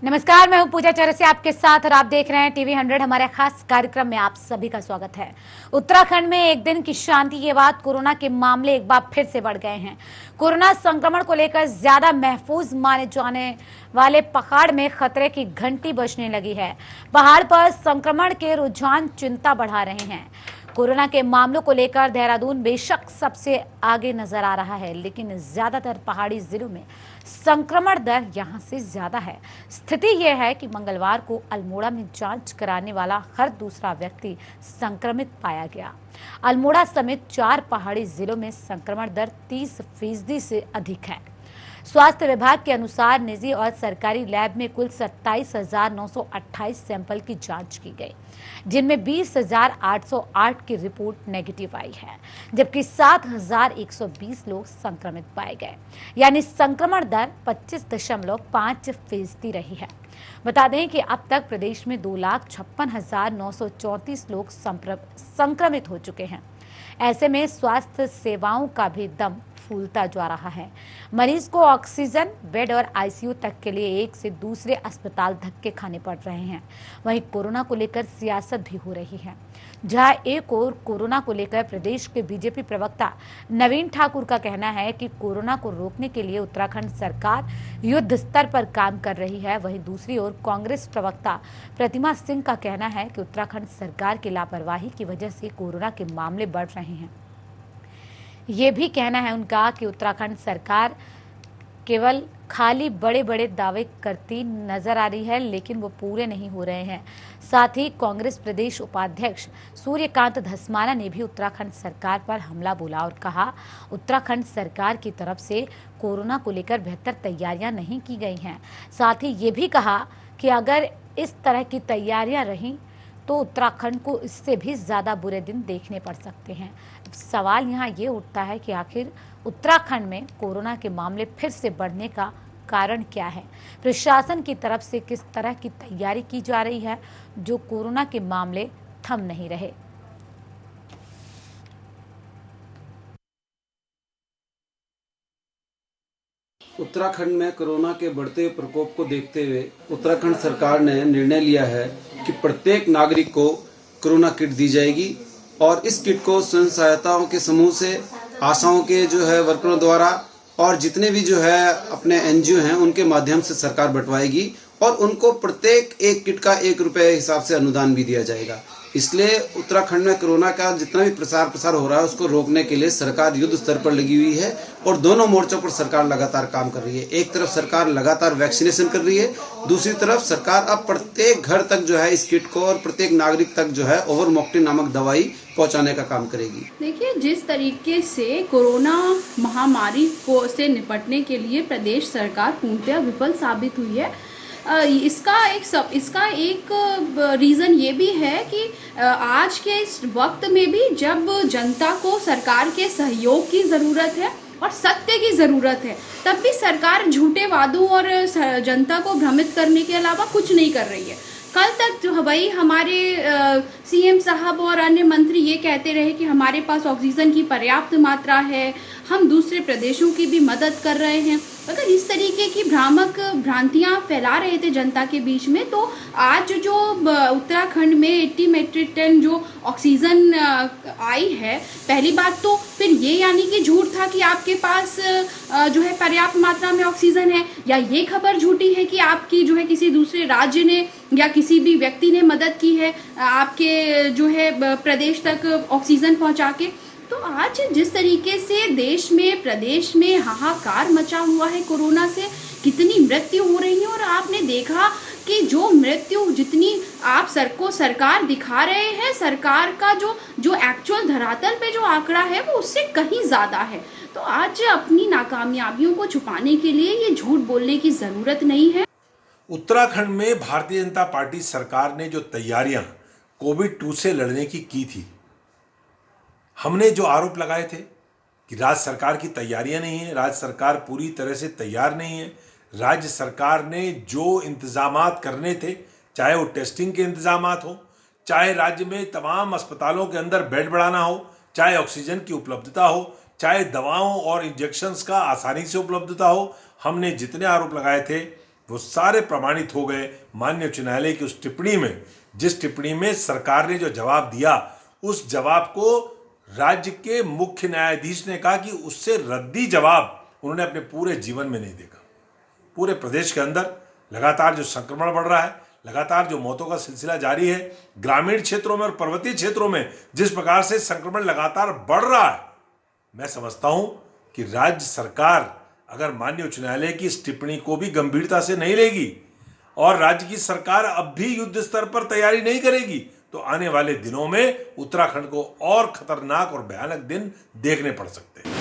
नमस्कार, मैं हूं पूजा चौरसिया आपके साथ और आप देख रहे हैं टीवी 100। हमारे खास कार्यक्रम में आप सभी का स्वागत है। उत्तराखंड में एक दिन की शांति के बाद कोरोना के मामले एक बार फिर से बढ़ गए हैं। कोरोना संक्रमण को लेकर ज्यादा महफूज माने जाने वाले पहाड़ में खतरे की घंटी बजने लगी है। पहाड़ पर संक्रमण के रुझान चिंता बढ़ा रहे हैं। कोरोना के मामलों को लेकर देहरादून बेशक सबसे आगे नजर आ रहा है, लेकिन ज्यादातर पहाड़ी जिलों में संक्रमण दर यहां से ज्यादा है। स्थिति यह है कि मंगलवार को अल्मोड़ा में जांच कराने वाला हर दूसरा व्यक्ति संक्रमित पाया गया। अल्मोड़ा समेत 4 पहाड़ी जिलों में संक्रमण दर 30% से अधिक है। स्वास्थ्य विभाग के अनुसार निजी और सरकारी लैब में कुल 27,928 सैंपल की जांच की गई, जिनमें 20,808 की रिपोर्ट नेगेटिव आई है, जबकि 7,120 लोग संक्रमित पाए गए, यानी संक्रमण दर 25.5% रही है। बता दें कि अब तक प्रदेश में 2,56,934 लोग संक्रमित हो चुके हैं। ऐसे में स्वास्थ्य सेवाओं का भी दम फूलता जा रहा है। मरीज को ऑक्सीजन बेड और आईसीयू तक के लिए एक से दूसरे अस्पताल धक्के खाने पड़ रहे हैं। वहीं कोरोना को लेकर सियासत भी हो रही है, जहां एक और कोरोना को लेकर प्रदेश के बीजेपी प्रवक्ता नवीन ठाकुर का कहना है कि कोरोना को रोकने के लिए उत्तराखंड सरकार युद्ध स्तर पर काम कर रही है। वहीं दूसरी ओर कांग्रेस प्रवक्ता प्रतिमा सिंह का कहना है कि उत्तराखंड सरकार की लापरवाही की वजह से कोरोना के मामले बढ़ रहे हैं। ये भी कहना है उनका कि उत्तराखंड सरकार केवल खाली बड़े बड़े दावे करती नजर आ रही है, लेकिन वो पूरे नहीं हो रहे हैं। साथ ही कांग्रेस प्रदेश उपाध्यक्ष सूर्यकांत धस्माना ने भी उत्तराखंड सरकार पर हमला बोला और कहा, उत्तराखंड सरकार की तरफ से कोरोना को लेकर बेहतर तैयारियां नहीं की गई हैं। साथ ही ये भी कहा कि अगर इस तरह की तैयारियां रहीं तो उत्तराखंड को इससे भी ज्यादा बुरे दिन देखने पड़ सकते हैं। सवाल यहाँ ये उठता है कि आखिर उत्तराखंड में कोरोना के मामले फिर से बढ़ने का कारण क्या है? प्रशासन की तरफ से किस तरह की तैयारी की जा रही है जो कोरोना के मामले थम नहीं रहे? उत्तराखंड में कोरोना के बढ़ते प्रकोप को देखते हुए उत्तराखंड सरकार ने निर्णय लिया है कि प्रत्येक नागरिक को कोरोना किट दी जाएगी और इस किट को स्वयं सहायताओं के समूह से, आशाओं के वर्करों द्वारा और जितने भी अपने एनजीओ हैं उनके माध्यम से सरकार बंटवाएगी और उनको प्रत्येक एक किट का 1 रुपये हिसाब से अनुदान भी दिया जाएगा। इसलिए उत्तराखंड में कोरोना का जितना भी प्रसार हो रहा है उसको रोकने के लिए सरकार युद्ध स्तर पर लगी हुई है और दोनों मोर्चों पर सरकार लगातार काम कर रही है। एक तरफ सरकार लगातार वैक्सीनेशन कर रही है, दूसरी तरफ सरकार अब प्रत्येक घर तक इस किट को और प्रत्येक नागरिक तक ओवरमोक्टिन नामक दवाई पहुंचाने का काम करेगी। देखिए, जिस तरीके से कोरोना महामारी को से निपटने के लिए प्रदेश सरकार पूर्णतः विफल साबित हुई है, इसका एक रीज़न ये भी है कि आज के इस वक्त में भी जब जनता को सरकार के सहयोग की ज़रूरत है और सत्य की ज़रूरत है, तब भी सरकार झूठे वादों और जनता को भ्रमित करने के अलावा कुछ नहीं कर रही है। कल तक जो भाई हमारे सीएम साहब और अन्य मंत्री ये कहते रहे कि हमारे पास ऑक्सीजन की पर्याप्त मात्रा है, हम दूसरे प्रदेशों की भी मदद कर रहे हैं। अगर इस तरीके की भ्रामक भ्रांतियां फैला रहे थे जनता के बीच में, तो आज जो उत्तराखंड में 80 मेट्रिक टन जो ऑक्सीजन आई है, पहली बात तो फिर ये यानी कि झूठ था कि आपके पास पर्याप्त मात्रा में ऑक्सीजन है, या ये खबर झूठी है कि आपकी किसी दूसरे राज्य ने या किसी भी व्यक्ति ने मदद की है आपके प्रदेश तक ऑक्सीजन पहुंचा के। तो आज जिस तरीके से देश में, प्रदेश में हाहाकार मचा हुआ है कोरोना से, कितनी मृत्यु हो रही है, और आपने देखा कि जो मृत्यु जितनी आप सरकार दिखा रहे हैं, सरकार का जो एक्चुअल धरातल पे जो आंकड़ा है वो उससे कहीं ज्यादा है। तो आज अपनी नाकामयाबियों को छुपाने के लिए ये झूठ बोलने की जरूरत नहीं है। उत्तराखंड में भारतीय जनता पार्टी सरकार ने जो तैयारियां कोविड-2 से लड़ने की थी, हमने जो आरोप लगाए थे कि राज्य सरकार की तैयारियां नहीं है, राज्य सरकार पूरी तरह से तैयार नहीं है, राज्य सरकार ने जो इंतजामात करने थे, चाहे वो टेस्टिंग के इंतजामात हो, चाहे राज्य में तमाम अस्पतालों के अंदर बेड बढ़ाना हो, चाहे ऑक्सीजन की उपलब्धता हो, चाहे दवाओं और इंजेक्शंस का आसानी से उपलब्धता हो, हमने जितने आरोप लगाए थे वो सारे प्रमाणित हो गए माननीय उच्च न्यायालय की उस टिप्पणी में, जिस टिप्पणी में सरकार ने जो जवाब दिया, उस जवाब को राज्य के मुख्य न्यायाधीश ने कहा कि उससे रद्दी जवाब उन्होंने अपने पूरे जीवन में नहीं देखा। पूरे प्रदेश के अंदर लगातार जो संक्रमण बढ़ रहा है, लगातार जो मौतों का सिलसिला जारी है, ग्रामीण क्षेत्रों में और पर्वतीय क्षेत्रों में जिस प्रकार से संक्रमण लगातार बढ़ रहा है, मैं समझता हूं कि राज्य सरकार अगर माननीय उच्च न्यायालय की इस टिप्पणी को भी गंभीरता से नहीं लेगी और राज्य की सरकार अब भी युद्ध स्तर पर तैयारी नहीं करेगी, तो आने वाले दिनों में उत्तराखंड को और खतरनाक और भयानक दिन देखने पड़ सकते हैं।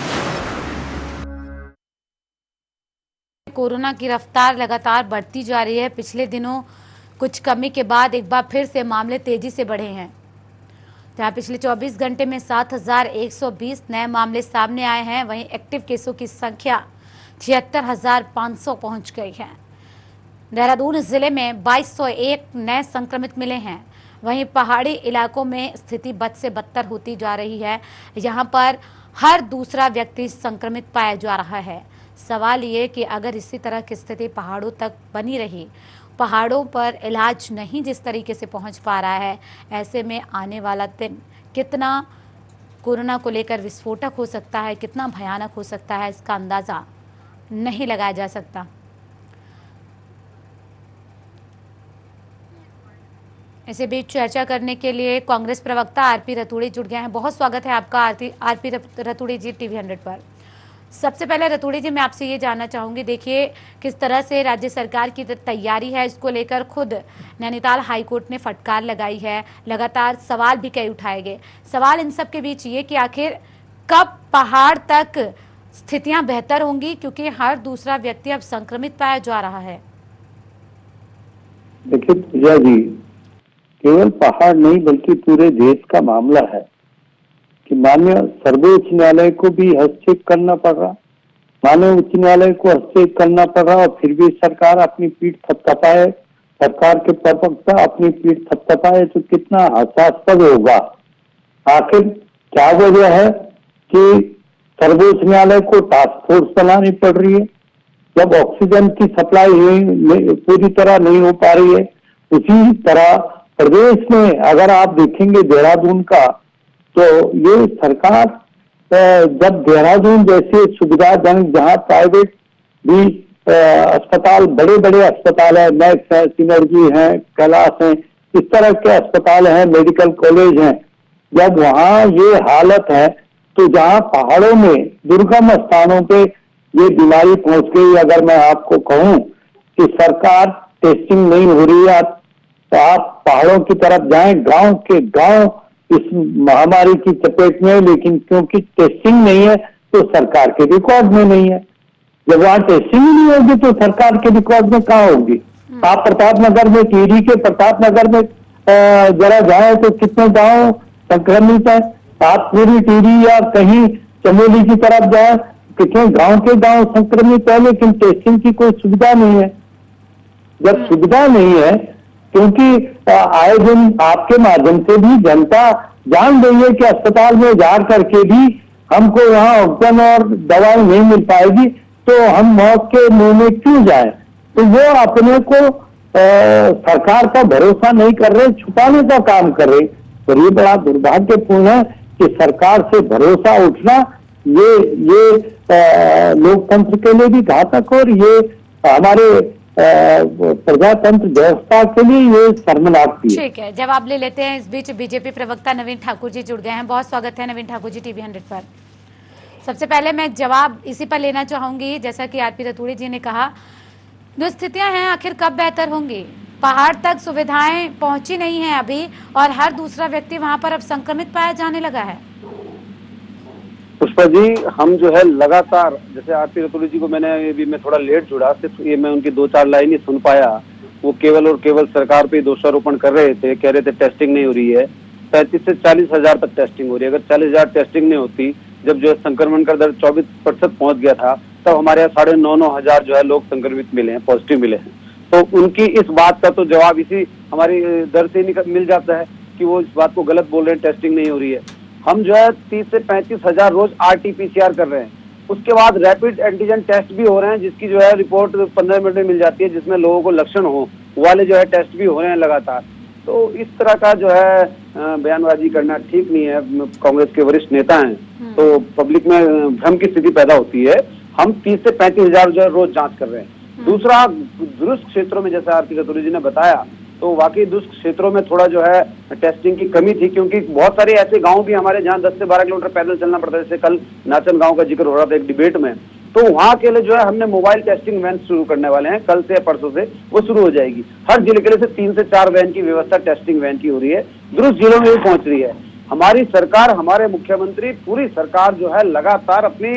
कोरोना की रफ्तार लगातार बढ़ती जा रही है। पिछले दिनों कुछ कमी के बाद एक बार फिर से मामले तेजी से बढ़े हैं, जहां पिछले 24 घंटे में 7,120 नए मामले सामने आए हैं। वहीं एक्टिव केसों की संख्या 76,500 पहुंच गई है। देहरादून जिले में 2201 नए संक्रमित मिले हैं। वहीं पहाड़ी इलाकों में स्थिति बद से बदतर होती जा रही है। यहां पर हर दूसरा व्यक्ति संक्रमित पाया जा रहा है। सवाल ये कि अगर इसी तरह की स्थिति पहाड़ों तक बनी रही, पहाड़ों पर इलाज नहीं जिस तरीके से पहुंच पा रहा है, ऐसे में आने वाला दिन कितना कोरोना को लेकर विस्फोटक हो सकता है, कितना भयानक हो सकता है, इसका अंदाज़ा नहीं लगाया जा सकता। इसी बीच चर्चा करने के लिए कांग्रेस प्रवक्ता आरपी रतूड़ी जुड़ गए हैं। बहुत स्वागत है आपका आरपी रतूड़ी जी टीवी 100 पर। सबसे पहले रतूड़ी जी, मैं आपसे ये जानना चाहूंगी, देखिए किस तरह से राज्य सरकार की तैयारी है, इसको लेकर खुद नैनीताल हाईकोर्ट ने फटकार लगाई है, लगातार सवाल भी कई उठाए गए। सवाल इन सब के बीच ये कि आखिर कब पहाड़ तक स्थितियां बेहतर होंगी, क्योंकि हर दूसरा व्यक्ति अब संक्रमित पाया जा रहा है। देखिए पूजा जी, केवल पहाड़ नहीं बल्कि पूरे देश का मामला है कि माननीय सर्वोच्च न्यायालय को भी हस्तक्षेप करना पड़ रहा, माननीय उच्च न्यायालय को हस्तक्षेप करना पड़ रहा, और फिर भी सरकार अपनी पीठ थपथपाए, सरकार के प्रवक्ता अपनी पीठ थपथपाए, तो कितना हास्यास्पद होगा। आखिर क्या वजह है कि सर्वोच्च न्यायालय को टास्क फोर्स बनानी पड़ रही है, जब ऑक्सीजन की सप्लाई पूरी तरह नहीं हो पा रही है। उसी तरह प्रदेश में अगर आप देखेंगे देहरादून का, तो ये सरकार जब देहरादून जैसे सुविधाजनक, जहां प्राइवेट भी अस्पताल, बड़े बड़े अस्पताल है, मैक्स है, सिनर्जी है, कैलाश है, इस तरह के अस्पताल हैं, मेडिकल कॉलेज हैं, जब वहां ये हालत है, तो जहां पहाड़ों में दुर्गम स्थानों पे ये बीमारी पहुंच गई। अगर मैं आपको कहूं कि सरकार टेस्टिंग नहीं हो रही है, तो आप पहाड़ों की तरफ जाएं, गांव के गांव इस महामारी की चपेट में, लेकिन क्योंकि टेस्टिंग नहीं है तो सरकार के रिकॉर्ड में नहीं है। जब वहां टेस्टिंग नहीं होगी तो सरकार के रिकॉर्ड में कहाँ होगी। आप प्रतापनगर में, टिहरी के प्रतापनगर में जरा जाए तो कितने गांव संक्रमित है। आप पूरी टिहरी या कहीं चमोली की तरफ जाए, कितने गांव के गांव संक्रमित है, लेकिन टेस्टिंग की कोई सुविधा नहीं है। जब सुविधा नहीं है, क्योंकि आए दिन आपके माध्यम से भी जनता जान रही है कि अस्पताल में जा करके भी हमको वहां ऑक्सीजन और दवाई नहीं मिल पाएगी, तो हम मौत के मुंह में क्यों जाए। तो वो अपने को सरकार का भरोसा नहीं कर रहे, छुपाने का काम कर रहे, और ये बड़ा दुर्भाग्यपूर्ण है कि सरकार से भरोसा उठना ये लोकतंत्र के लिए भी घातक, और ये हमारे प्रजातंत्र व्यवस्था के लिए ये शर्मनाक भी है। ठीक है, जवाब ले लेते हैं। इस बीच बीजेपी प्रवक्ता नवीन ठाकुर जी जुड़ गए हैं। बहुत स्वागत है नवीन ठाकुर जी टीवी 100 पर। सबसे पहले मैं जवाब इसी पर लेना चाहूंगी, जैसा कि आरपी रतूड़ी जी ने कहा, जो स्थितियां हैं आखिर कब बेहतर होंगी। पहाड़ तक सुविधाएं पहुंची नहीं है अभी, और हर दूसरा व्यक्ति वहां पर अब संक्रमित पाया जाने लगा है। पुष्पा जी, हम जो है लगातार, जैसे आरपी रतूड़ी जी को मैं थोड़ा लेट जुड़ा, सिर्फ ये मैं उनकी 2-4 लाइन ही सुन पाया। वो केवल और केवल सरकार पे दोषारोपण कर रहे थे, कह रहे थे टेस्टिंग नहीं हो रही है। 35 से 40 हजार तक टेस्टिंग हो रही है। अगर 40,000 टेस्टिंग नहीं होती, जब जो है संक्रमण का दर 24% पहुंच गया था, तब हमारे यहाँ 9,500 हजार जो है लोग संक्रमित मिले हैं, पॉजिटिव मिले हैं। तो उनकी इस बात का तो जवाब इसी हमारी दर से मिल जाता है कि वो इस बात को गलत बोल रहे हैं, टेस्टिंग नहीं हो रही है। हम जो है 30 से 35 हजार रोज RT-PCR कर रहे हैं। उसके बाद रैपिड एंटीजन टेस्ट भी हो रहे हैं, जिसकी जो है रिपोर्ट 15 मिनट में मिल जाती है, जिसमें लोगों को लक्षण हो वाले जो है टेस्ट भी हो रहे हैं लगातार। तो इस तरह का जो है बयानबाजी करना ठीक नहीं है। कांग्रेस के वरिष्ठ नेता हैं, तो पब्लिक में भ्रम की स्थिति पैदा होती है। हम 30 से 35 हजार जो है रोज जांच कर रहे हैं। दूसरा, दुरुस्त क्षेत्रों में जैसे आरती रतूड़ी जी ने बताया, तो वाकई दुष्ट क्षेत्रों में थोड़ा जो है टेस्टिंग की कमी थी, क्योंकि बहुत सारे ऐसे गांव भी हमारे जहां 10 से 12 किलोमीटर पैदल चलना पड़ता है। जैसे कल नाचन गांव का जिक्र हो रहा था एक डिबेट में, तो वहां के लिए जो है हमने मोबाइल टेस्टिंग वैन शुरू करने वाले हैं। कल से परसों से वो शुरू हो जाएगी। हर जिले के लिए से 3 से 4 वैन की व्यवस्था टेस्टिंग वैन की हो रही है, दुरुस्त जिलों में भी पहुंच रही है। हमारी सरकार, हमारे मुख्यमंत्री, पूरी सरकार जो है लगातार अपनी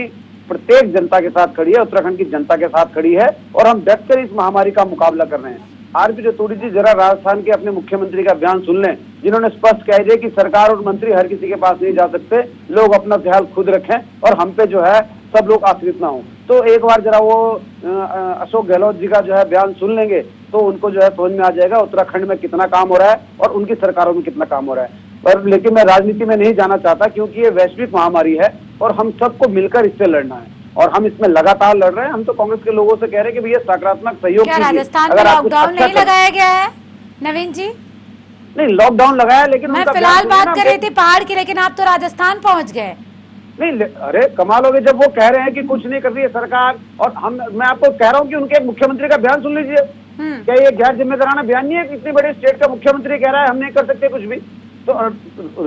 प्रत्येक जनता के साथ खड़ी है, उत्तराखंड की जनता के साथ खड़ी है, और हम डटकर इस महामारी का मुकाबला कर रहे हैं। आरपी रतूड़ी जी जरा राजस्थान के अपने मुख्यमंत्री का बयान सुन लें, जिन्होंने स्पष्ट कह दिया कि सरकार और मंत्री हर किसी के पास नहीं जा सकते, लोग अपना ख्याल खुद रखें और हम पे जो है सब लोग आश्रित ना हो। तो एक बार जरा वो अशोक गहलोत जी का जो है बयान सुन लेंगे तो उनको जो है समझ में आ जाएगा उत्तराखंड में कितना काम हो रहा है और उनकी सरकारों में कितना काम हो रहा है। पर लेकिन मैं राजनीति में नहीं जाना चाहता, क्योंकि ये वैश्विक महामारी है और हम सबको मिलकर इससे लड़ना है, और हम इसमें लगातार लड़ रहे हैं। हम तो कांग्रेस के लोगों से कह रहे हैं कि भैया सकारात्मक सहयोग कीजिए। राजस्थान में लॉकडाउन नहीं लगाया गया है नवीन जी? नहीं, लॉकडाउन लगाया, लेकिन मैं फिलहाल बात कर रही थी पहाड़ की, लेकिन आप तो राजस्थान पहुंच गए। नहीं, अरे कमाल हो गए, जब वो कह रहे हैं कि कुछ नहीं कर रही है सरकार, और मैं आपको कह रहा हूँ कि उनके मुख्यमंत्री का बयान सुन लीजिए। क्या ये गैर जिम्मेदाराना बयान नहीं है कि इतनी बड़ी स्टेट का मुख्यमंत्री कह रहा है हम नहीं कर सकते कुछ भी? तो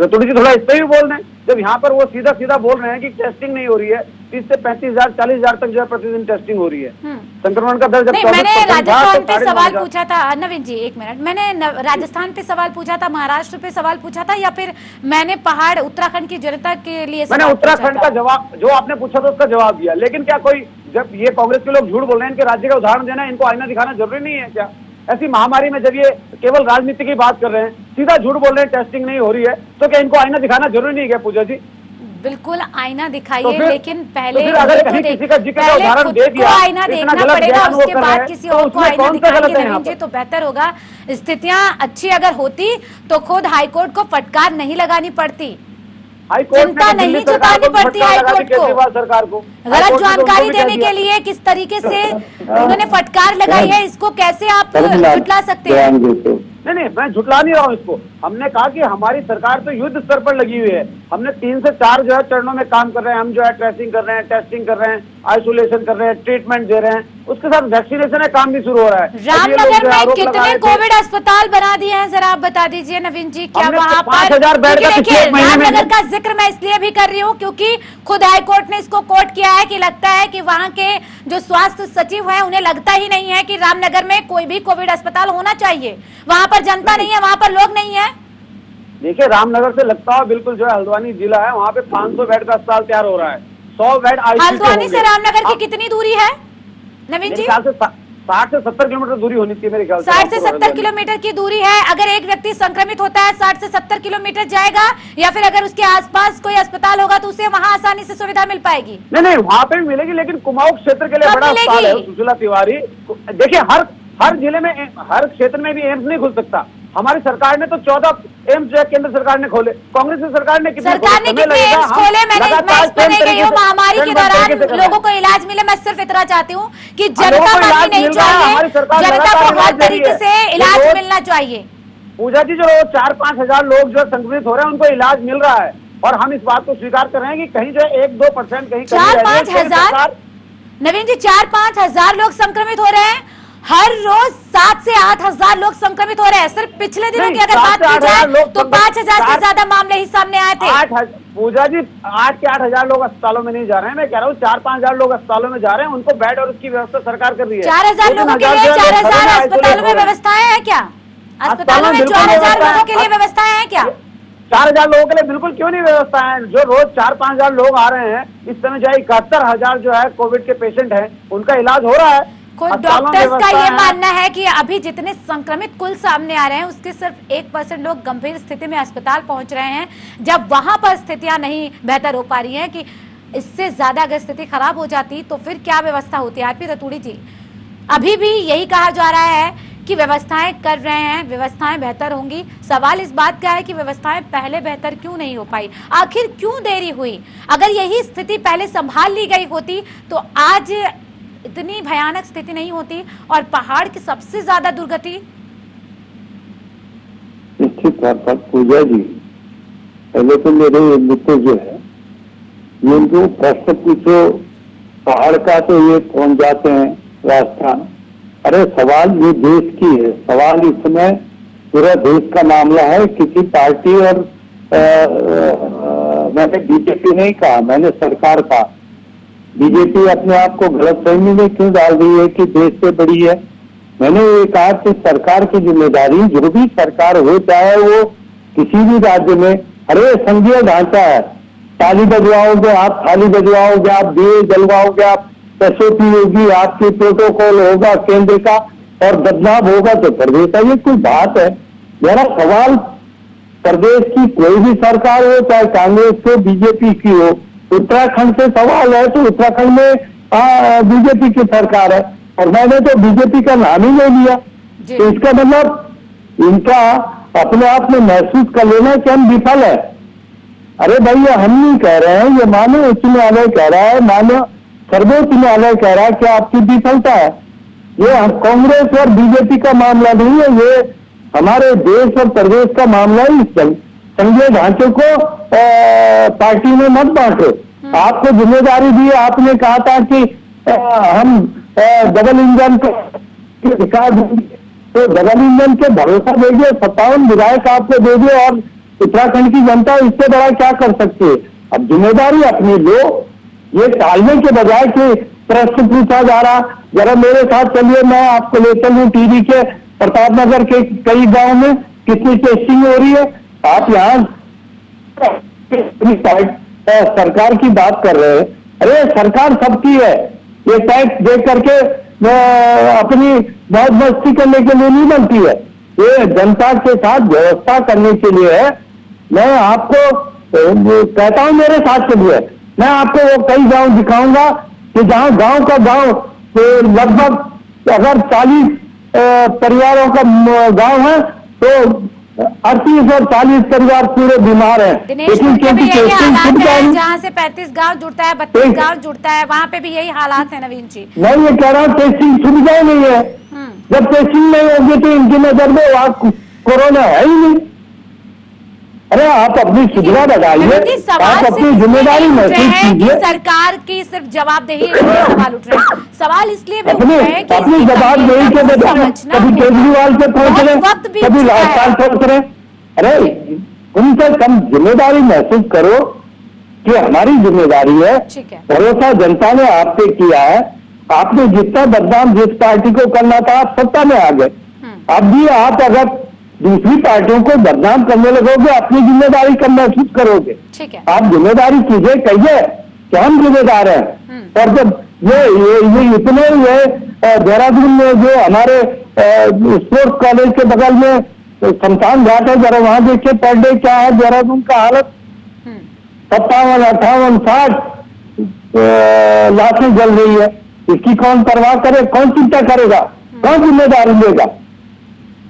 रतूड़ी जी थोड़ा इस पे भी बोल रहे हैं, जब यहाँ पर वो सीधा सीधा बोल रहे हैं कि टेस्टिंग नहीं हो रही है, 30 से 35 हजार 40 हजार तक जो है प्रतिदिन टेस्टिंग हो रही है। संक्रमण का दर जब मैंने राजस्थान पे सवाल पूछा था, नवीन जी एक मिनट, मैंने राजस्थान पे सवाल पूछा था, महाराष्ट्र पे सवाल पूछा था, या फिर मैंने पहाड़ उत्तराखंड की जनता के लिए? मैंने उत्तराखंड का जवाब, जो आपने पूछा था उसका जवाब दिया। लेकिन क्या कोई, जब ये कांग्रेस के लोग झूठ बोल रहे हैं, इनके राज्य का उदाहरण देना, इनको आईना दिखाना जरूरी नहीं है क्या? ऐसी महामारी में जब ये केवल राजनीति की बात कर रहे हैं, सीधा झूठ बोल रहे हैं टेस्टिंग नहीं हो रही है, तो क्या इनको आईना दिखाना जरूरी नहीं है क्या पूजा जी? बिल्कुल आईना दिखाइए, तो लेकिन पहले तो अगर कहीं किसी का जिक्र का उदाहरण दे दिया, आईना देखना पड़ेगा, उसके बाद किसी और को आईना दिखाएंगे नवीन जी तो बेहतर होगा। स्थितियां अच्छी अगर होती तो खुद हाईकोर्ट को फटकार नहीं लगानी पड़ती, चिंता नहीं जतानी पड़ती हाईकोर्ट को। सरकार को गलत जानकारी देने के लिए किस तरीके से उन्होंने फटकार लगाई है, इसको कैसे आप जुटला सकते हैं? नहीं, मैं झुटला नहीं रहा हूँ इसको। हमने कहा कि हमारी सरकार तो युद्ध स्तर पर लगी हुई है। हमने 3 से 4 जो है चरणों में काम कर रहे हैं। हम जो है ट्रेसिंग कर रहे हैं, टेस्टिंग कर रहे हैं, आइसोलेशन कर रहे हैं, ट्रीटमेंट दे रहे हैं, उसके साथ वैक्सीनेशन का काम भी शुरू हो रहा है। रामनगर में कितने कोविड अस्पताल बना दिए हैं जरा आप बता दीजिए नवीन जी? क्या वहाँ पर 5,000 बेड का पिछले एक महीने में? रामनगर का जिक्र मैं इसलिए भी कर रही हूँ क्योंकि खुद हाईकोर्ट ने इसको कोर्ट किया है कि लगता है कि वहाँ के जो स्वास्थ्य सचिव हैं उन्हें लगता ही नहीं है कि रामनगर में कोई भी कोविड अस्पताल होना चाहिए। वहाँ पर जनता नहीं है, वहाँ पर लोग नहीं है। देखिए, रामनगर से लगता है बिल्कुल जो है हल्द्वानी जिला है, वहाँ पे 500 बेड का अस्पताल तैयार हो रहा है, 100 बेड हल्द्वानी से रामनगर की कितनी दूरी है नवीन जी? 60 से 70 किलोमीटर दूरी होनी चाहिए मेरे ख्याल से। 60 से 70 किलोमीटर की दूरी है। अगर एक व्यक्ति संक्रमित होता है 60 से 70 किलोमीटर जाएगा, या फिर अगर उसके आसपास कोई अस्पताल होगा तो उसे वहाँ आसानी से सुविधा मिल पाएगी? नहीं, वहाँ पे भी मिलेगी, लेकिन कुमाऊं क्षेत्र के लिए बड़ा अस्पताल है सुशीला तिवारी। देखिए, हर जिले में, हर क्षेत्र में भी एम्स नहीं खुल सकता। हमारी सरकार ने तो 14 एम्स जो है केंद्र सरकार ने खोले, कांग्रेस की सरकार ने कितने एम्स खोले? मैं महामारी के दौरान लोगों को इलाज मिले। मैं सिर्फ इतना चाहती हूँ कि जनता को नहीं चाहिए, जनता को हर तरीके से इलाज मिलना चाहिए। पूजा जी, जो 4-5 हजार लोग जो संक्रमित हो रहे हैं उनको इलाज मिल रहा है, और हम इस बात को स्वीकार कर रहे हैं कि कहीं जो है 1-2% कहीं 4-5 हजार नवीन जी, 4-5 हजार लोग संक्रमित हो रहे हैं। हर रोज 7 से 8 हजार लोग संक्रमित हो रहे हैं। सिर्फ पिछले दिनों की अगर बात की जाए तो 5,000 से ज्यादा मामले ही सामने आए थे। पूजा जी, 8 के 8 हजार लोग अस्पतालों में नहीं जा रहे हैं। मैं कह रहा हूँ 4-5 हजार लोग अस्पतालों में जा रहे हैं, उनको बेड और उसकी व्यवस्था सरकार कर रही है। 4,000 लोगों के लिए 4,000 अस्पतालों में व्यवस्थाएं हैं क्या? अस्पतालों में 4,000 लोगों के लिए व्यवस्थाएं हैं क्या? 4,000 लोगों के लिए बिल्कुल क्यों नहीं व्यवस्था है? जो रोज 4-5 हजार लोग आ रहे हैं, इस समय जो है 71,000 जो है कोविड के पेशेंट हैं, उनका इलाज हो रहा है। खुद डॉक्टर्स का ये मानना है कि अभी जितने संक्रमित कुल सामने आ रहे हैं उसके सिर्फ 1% लोग गंभीर स्थिति में अस्पताल पहुंच रहे हैं। जब वहां पर स्थितियां नहीं बेहतर हो पा रही हैं, कि इससे ज्यादा अगर स्थिति खराब हो जाती तो फिर क्या व्यवस्था होती है? आरपी रतूड़ी जी, अभी भी यही कहा जा रहा है कि व्यवस्थाएं कर रहे हैं, व्यवस्थाएं बेहतर होंगी। सवाल इस बात का है कि व्यवस्थाएं पहले बेहतर क्यों नहीं हो पाई, आखिर क्यों देरी हुई? अगर यही स्थिति पहले संभाल ली गई होती तो आज इतनी भयानक स्थिति नहीं होती और पहाड़ की सबसे ज्यादा दुर्गति। निश्चित तौर पर पूजा जी, पहले तो मेरे मित्र जो है ये इनको प्रश्न पूछो पहाड़ का तो ये पहुंच जाते हैं राजस्थान। अरे सवाल ये देश की है, सवाल इस समय पूरा देश का मामला है। किसी पार्टी और मैंने बीजेपी नहीं कहा, मैंने सरकार कहा। बीजेपी अपने आप को गलतफहमी में क्यों डाल रही है कि देश से बड़ी है? मैंने ये कहा कि सरकार की जिम्मेदारी, जो भी सरकार हो चाहे वो किसी भी राज्य में, अरे संघीय ढांचा है, ताली बजवाओगे आप, थाली बजवाओगे आप, दिए जलवाओगे आप, एसओपी होगी आपकी, प्रोटोकॉल होगा केंद्र का और बदलाव होगा तो प्रदेश का। ये कोई बात है? मेरा सवाल प्रदेश की कोई भी सरकार हो, चाहे कांग्रेस हो बीजेपी की हो, उत्तराखंड से सवाल है तो उत्तराखंड में बीजेपी की सरकार है और मैंने तो बीजेपी का नाम ही नहीं लिया, तो इसका मतलब इनका अपने आप में महसूस कर लेना कि हम विफल है। अरे भैया हम नहीं कह रहे हैं, ये माननीय उच्च न्यायालय कह रहा है, माननीय सर्वोच्च न्यायालय कह रहा है कि आपकी विफलता है। ये कांग्रेस और बीजेपी का मामला नहीं है, ये हमारे देश और प्रदेश का मामला है। इस संघीय ढांचे को पार्टी में मत बांटो। आपको जिम्मेदारी दी, आपने कहा था कि हम डबल इंजन को विकास देंगे, तो डबल इंजन के भरोसा देंगे, 57 विधायक आपको दे दिए और उत्तराखंड की जनता इससे बड़ा क्या कर सकती है? अब जिम्मेदारी अपनी लो। ये टालने के बजाय कि प्रश्न पूछा जा रहा, जरा मेरे साथ चलिए, मैं आपको ले चलूं टीवी के प्रतापनगर के कई गांव में कितनी टेस्टिंग हो रही है। आप यहाँ सरकार की बात कर रहे हैं, अरे सरकार सबकी है, ये टैक्स दे करके अपनी मौज मस्ती करने के लिए नहीं बनती है, ये जनता के साथ व्यवस्था करने के लिए है। मैं आपको कहता हूं मेरे साथ चलिए, मैं आपको वो कई गांव दिखाऊंगा कि जहां गांव का गांव लगभग अगर 40 परिवारों का गांव है तो 38 और 40 परिवार पूरे बीमार हैं। लेकिन क्योंकि जहाँ से 35 गांव जुड़ता है, 32 गांव जुड़ता है, वहाँ पे भी यही हालात है। नवीन जी, मैं ये कह रहा हूँ टेस्टिंग सुविधाएं नहीं है। जब टेस्टिंग नहीं होगी तो इनकी नजर में कोरोना है ही नहीं। अरे आप अपनी सुविधा लगाइए, आप अपनी जिम्मेदारी महसूस कीजिए। सरकार की सिर्फ जवाबदेही सवाल उठ रहे हैं। सवाल इसलिए भी अपनी जवाबदेही के बजाय कभी केजरीवाल से पहुंच रहे, कभी राजस्थान पहुंच रहे। अरे उनसे कम जिम्मेदारी महसूस करो कि हमारी जिम्मेदारी है। भरोसा जनता ने आप पे किया है, आपने जितना बदनाम जिस पार्टी को करना था आप सत्ता में आ गए। अब भी आप अगर दूसरी पार्टियों को बदनाम करने लगोगे, अपनी जिम्मेदारी कब महसूस करोगे? आप जिम्मेदारी कीजिए, कहिए कि हम जिम्मेदार हैं। और जब ये इतने देहरादून में जो हमारे स्पोर्ट्स कॉलेज के बगल में शमशान घाट है, जरा वहां देखिए पर डे क्या है देहरादून का हालत। 57, 58, 60 लाशें जल रही है। इसकी कौन परवाह करे, कौन चिंता करेगा, कौन जिम्मेदारी लेगा?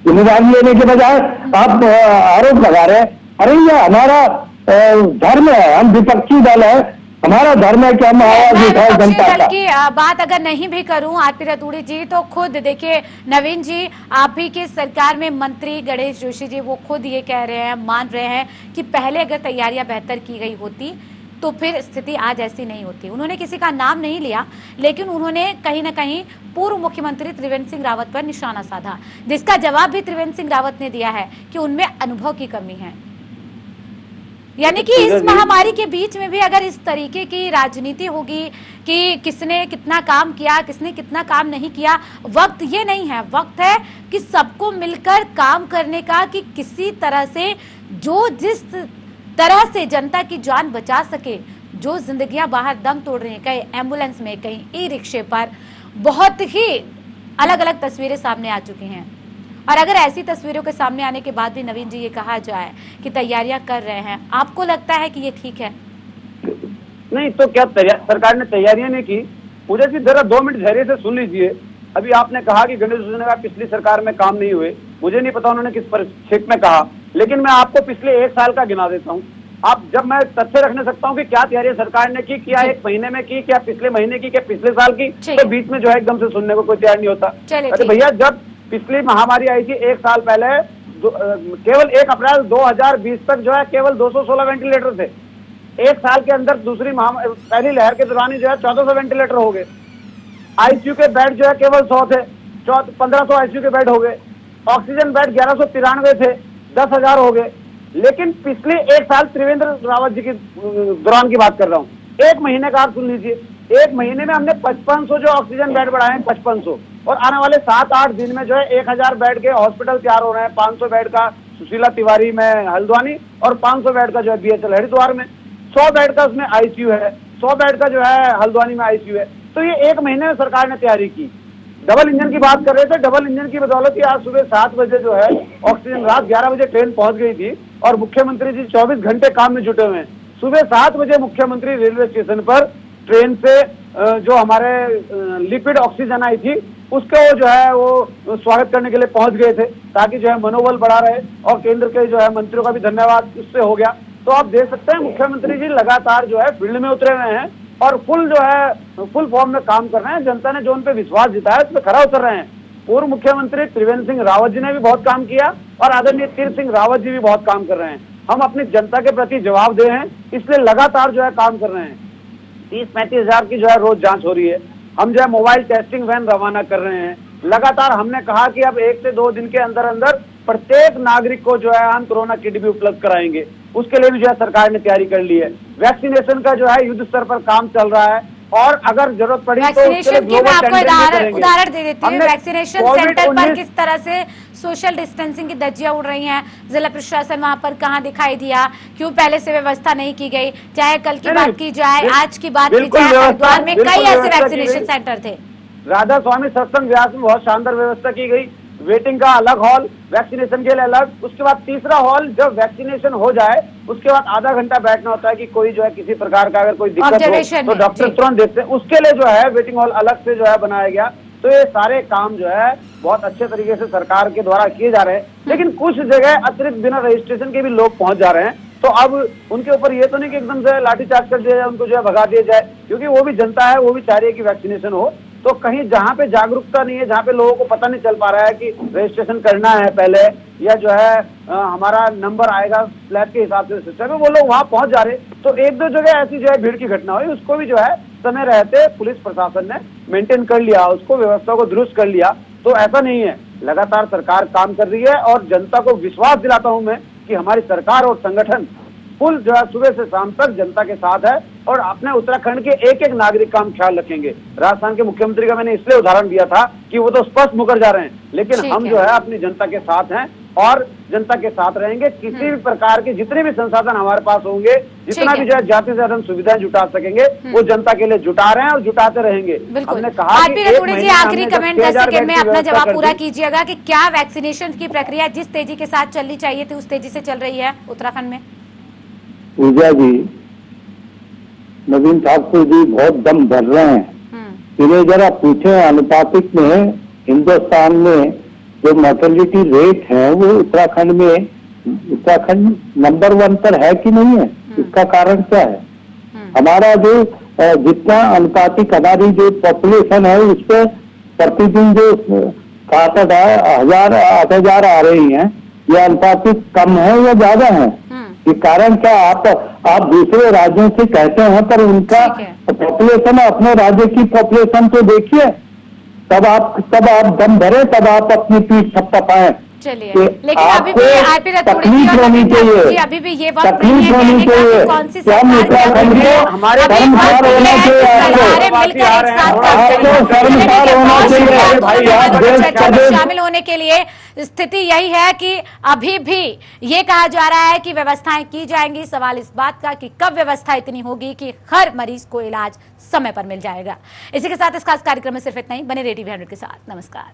जिम्मेदारी लेने के बजाय आप आरोप लगा रहे हैं। अरे ये हमारा धर्म है, हम विपक्षी दल है, हमारा धर्म है कि हम आवाज उठाए जनता का। की बात अगर नहीं भी करूं आरपी रतूड़ी जी, तो खुद देखिए नवीन जी, आप ही की सरकार में मंत्री गणेश जोशी जी वो खुद ये कह रहे हैं, मान रहे हैं कि पहले अगर तैयारियां बेहतर की गई होती तो फिर स्थिति आज ऐसी नहीं होती। उन्होंने किसी का नाम नहीं लिया, लेकिन उन्होंने कहीं ना कहीं पूर्व मुख्यमंत्री त्रिवेंद्र सिंह रावत पर निशाना साधा, जिसका जवाब भी त्रिवेंद्र सिंह रावत ने दिया है कि उनमें अनुभव की कमी है। यानी कि इस महामारी के बीच में भी अगर इस तरीके की राजनीति होगी कि किसने कितना काम किया, किसने कितना काम नहीं किया, वक्त ये नहीं है। वक्त है कि सबको मिलकर काम करने का, कि किसी तरह से जो जिस तरह से जनता की जान बचा सके। जो जिंदगियां बाहर दम तोड़ रही हैं, कहीं एम्बुलेंस में, कहीं ई रिक्शे पर, बहुत ही अलग अलग तस्वीरें सामने आ चुकी हैं। और अगर ऐसी तस्वीरों के सामने आने के बाद भी नवीन जी ये कहा जाए कि तैयारियां कर रहे हैं, आपको लगता है कि ये ठीक है? नहीं तो क्या सरकार ने तैयारियां नहीं की? पूजा जी जरा 2 मिनट धैर्य से सुन लीजिए। अभी आपने कहा कि गणेश योजना पिछली सरकार में काम नहीं हुए, मुझे नहीं पता उन्होंने किस परिप्रेक्ष्य में कहा, लेकिन मैं आपको पिछले 1 साल का गिना देता हूँ। आप जब मैं तथ्य रखने सकता हूँ कि क्या तैयारी सरकार ने की, क्या 1 महीने में की, क्या पिछले महीने की, क्या पिछले साल की, तो बीच में जो है एकदम से सुनने को कोई तैयार नहीं होता। अरे भैया, जब पिछली महामारी आई थी 1 साल पहले, केवल 1 अप्रैल 2020 तक जो है केवल 216 वेंटिलेटर थे। 1 साल के अंदर पहली लहर के दौरान ही जो है 1400 वेंटिलेटर हो गए। आईसीयू के बेड जो है केवल 100 थे, 1500 आईसीयू के बेड हो गए। ऑक्सीजन बेड 1193 थे, 10,000 हो गए। लेकिन पिछले 1 साल त्रिवेंद्र रावत जी के दौरान की बात कर रहा हूँ, 1 महीने का आप सुन लीजिए, 1 महीने में हमने 5500 जो ऑक्सीजन बेड बढ़ाए हैं, 5500, और आने वाले 7-8 दिन में जो है 1000 बेड के हॉस्पिटल तैयार हो रहे हैं। 500 बेड का सुशीला तिवारी में हल्द्वानी और 500 बेड का जो है BHL हरिद्वार में, 100 बेड का उसमें आईसीयू है, 100 बेड का जो है हल्द्वानी में आईसीयू है। तो ये 1 महीने में सरकार ने तैयारी की। डबल इंजन की बात कर रहे थे, डबल इंजन की बदौलत ही आज सुबह 7 बजे जो है ऑक्सीजन, रात 11 बजे ट्रेन पहुंच गई थी और मुख्यमंत्री जी 24 घंटे काम में जुटे हुए हैं। सुबह 7 बजे मुख्यमंत्री रेलवे स्टेशन पर ट्रेन से जो हमारे लिक्विड ऑक्सीजन आई थी उसको जो है वो स्वागत करने के लिए पहुंच गए थे, ताकि जो है मनोबल बढ़ा रहे, और केंद्र के जो है मंत्रियों का भी धन्यवाद उससे हो गया। तो आप देख सकते हैं मुख्यमंत्री जी लगातार जो है फील्ड में उतरे हुए हैं और फुल फॉर्म में काम कर रहे हैं। जनता ने जो उन पे विश्वास जिताया उस पर खरा उतर रहे हैं। पूर्व मुख्यमंत्री त्रिवेंद्र सिंह रावत जी ने भी बहुत काम किया और आदरणीय तीर्थ सिंह रावत जी भी बहुत काम कर रहे हैं। हम अपनी जनता के प्रति जवाबदेह हैं, इसलिए लगातार जो है काम कर रहे हैं। 30-35 हजार की जो है रोज जांच हो रही है। हम जो है मोबाइल टेस्टिंग वैन रवाना कर रहे हैं। लगातार हमने कहा कि अब 1 से 2 दिन के अंदर अंदर प्रत्येक नागरिक को जो है हम कोरोना किट भी उपलब्ध कराएंगे। उसके लिए भी जो है सरकार ने तैयारी कर ली है। वैक्सीनेशन का जो है युद्ध स्तर पर काम चल रहा है, और अगर जरूरत पड़ी तो वैक्सीनेशन की मैं आपको उदाहरण दे देती हूँ। वैक्सीनेशन सेंटर पर किस तरह से सोशल डिस्टेंसिंग की धज्जियां उड़ रही हैं, जिला प्रशासन वहां पर कहां दिखाई दिया, क्यों पहले से व्यवस्था नहीं की गई? चाहे कल की बात की जाए, आज की बात की जाए, हरिद्वार में कई ऐसे वैक्सीनेशन सेंटर थे। राधा स्वामी सत्संग व्यास में बहुत शानदार व्यवस्था की गई। वेटिंग का अलग हॉल, वैक्सीनेशन के लिए अलग। उसके बाद तीसरा हॉल, जब वैक्सीनेशन हो जाए उसके बाद आधा घंटा बैठना होता है कि कोई जो है किसी प्रकार का अगर कोई दिक्कत हो तो डॉक्टर तुरंत देखते हैं। उसके लिए जो है वेटिंग हॉल अलग से जो है बनाया गया। तो ये सारे काम जो है बहुत अच्छे तरीके से सरकार के द्वारा किए जा रहे हैं। लेकिन कुछ जगह अतिरिक्त बिना रजिस्ट्रेशन के भी लोग पहुंच जा रहे हैं, तो अब उनके ऊपर ये तो नहीं कि एकदम से लाठीचार्ज कर दिया जाए, उनको जो है भगा दिया जाए, क्योंकि वो भी जनता है, वो भी चाह रही है कि वैक्सीनेशन हो। तो कहीं जहाँ पे जागरूकता नहीं है, जहाँ पे लोगों को पता नहीं चल पा रहा है कि रजिस्ट्रेशन करना है पहले, या जो है हमारा नंबर आएगा स्लैब के हिसाब से सिस्टम में, वो लोग वहाँ पहुंच जा रहे। तो 1-2 जगह ऐसी जो है भीड़ की घटना हुई, उसको भी जो है समय रहते पुलिस प्रशासन ने मेंटेन कर लिया, उसको व्यवस्था को दुरुस्त कर लिया। तो ऐसा नहीं है, लगातार सरकार काम कर रही है और जनता को विश्वास दिलाता हूं मैं कि हमारी सरकार और संगठन फुल जो है सुबह से शाम तक जनता के साथ है, और अपने उत्तराखंड के एक एक नागरिक का हम ख्याल रखेंगे। राजस्थान के मुख्यमंत्री का मैंने इसलिए उदाहरण दिया था कि वो तो स्पष्ट मुकर जा रहे हैं, लेकिन हम जो है अपनी जनता के साथ हैं और जनता के साथ रहेंगे। किसी भी प्रकार के जितने भी संसाधन हमारे पास होंगे, जितना भी जो है ज्यादा से ज्यादा सुविधाएं जुटा सकेंगे, वो जनता के लिए जुटा रहे हैं और जुटाते रहेंगे। हमने कहा आखिरी कमेंट 10 सेकंड में अपना जवाब पूरा कीजिएगा कि क्या वैक्सीनेशन की प्रक्रिया जिस तेजी के साथ चलनी चाहिए थी उस तेजी से चल रही है उत्तराखंड में? पूजा जी, नवीन ठाकुर जी बहुत दम भर रहे हैं। इन्हें जरा पूछे, अनुपातिक में हिंदुस्तान में जो मॉर्टेलिटी रेट है वो उत्तराखंड नंबर 1 पर है कि नहीं है? इसका कारण क्या है? हमारा जो जितना अनुपातिक हमारी जो पॉपुलेशन है उस पर प्रतिदिन जो 7,000-8,000 आ रही हैं, ये अनुपातिक कम है या ज्यादा है? ये कारण क्या? आप दूसरे राज्यों से कहते हैं, पर उनका पॉपुलेशन, अपने राज्य की पॉपुलेशन तो देखिए, तब आप दम भरे, तब आप अपनी पीठ थपथपाएं। चलिए, लेकिन अभी भी आईपी तकलीफ होनी चाहिए, अभी भी ये वक्त नहीं है कि कौन सी सरकार हमारे शर्मसार होना चाहिए। शामिल होने के लिए स्थिति यही है कि अभी भी ये कहा जा रहा है कि व्यवस्थाएं की जाएंगी। सवाल इस बात का कि कब व्यवस्था इतनी होगी कि हर मरीज को इलाज समय पर मिल जाएगा। इसी के साथ इस खास कार्यक्रम में सिर्फ इतना ही। बने रेडियो 100 के साथ। नमस्कार।